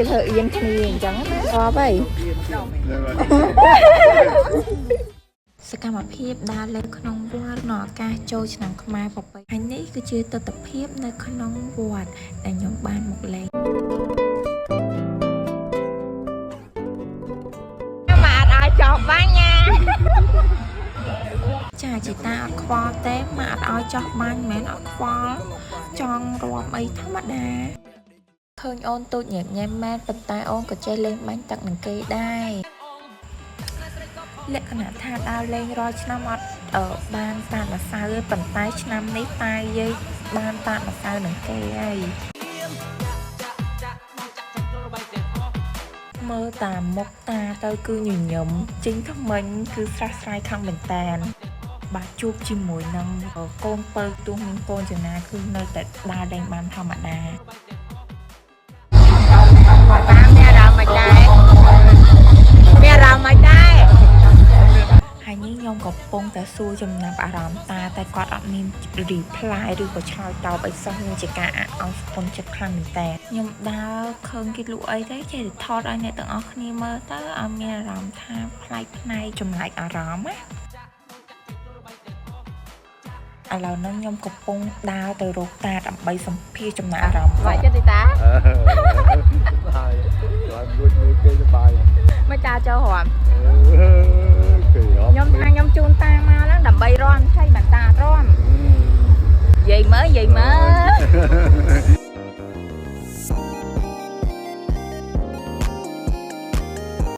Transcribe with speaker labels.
Speaker 1: thợ yên thì chẳng có vậy សកម្មភាពដើរលេងក្នុងវត្តនៅឱកាសចូលឆ្នាំខ្មែរប្រពៃណីនេះគឺជាទស្សនវិជ្ជានៅក្នុងវត្តដែលខ្ញុំបានមកលេងមកអត់ឲ្យចោះបាញ់ណាចាជីតាអត់ខ្វល់ទេមកអត់ឲ្យចោះបាញ់មិនមែនអត់ខ្វល់ចង់រាប់អីធម្មតាឃើញអូនទូចញ៉ែញ៉ែមែនប៉ុន្តែអូនក៏ចេះលេងបាញ់ទឹកនឹងគេដែរលក្ខណៈថាដើរលេងរាល់ឆ្នាំអត់បានតាតម្សៅទេប៉ុន្តែឆ្នាំនេះតាយាយបានតាតម្សៅនឹងគេហើយមើលតាមមុខតាទៅគឺញញឹមជីងថ្មិញគឺស្រស់ស្រាយខាងមែនតានបាទជួបជាមួយនឹងកូនពៅទោះមានកូនចំណាគឺនៅតែដើរលេងបានធម្មតាបានមានអារម្មណ៍មិនដែរមានអារម្មណ៍មិនដែរហើយនេះខ្ញុំកំពុងតែសួរចំណាប់អារម្មណ៍តាតែគាត់អត់មាន reply ឬក៏ឆ្លើយតបអីសោះមានជាការអអស្គុណចិត្តខ្លាំងមែនតើខ្ញុំដើរឃើញគេលក់អីទៅចេះតែថតឲ្យអ្នកទាំងអស់គ្នាមើលទៅឲ្យមានអារម្មណ៍ថាប្លែកភ្នែកចម្លែកអារម្មណ៍ណាឥឡូវនេះខ្ញុំកំពុងដើរទៅរកតាដើម្បីសម្ភាសចំណាប់អារម្មណ៍គាត់ចិត្តទេតាហើយគាត់លួចមើលគេសប្បាយមិនតាចូលរំខ្ញុំថាខ្ញុំជូនតាមកហ្នឹងដើម្បីរំឆៃបានតារំនិយាយមើល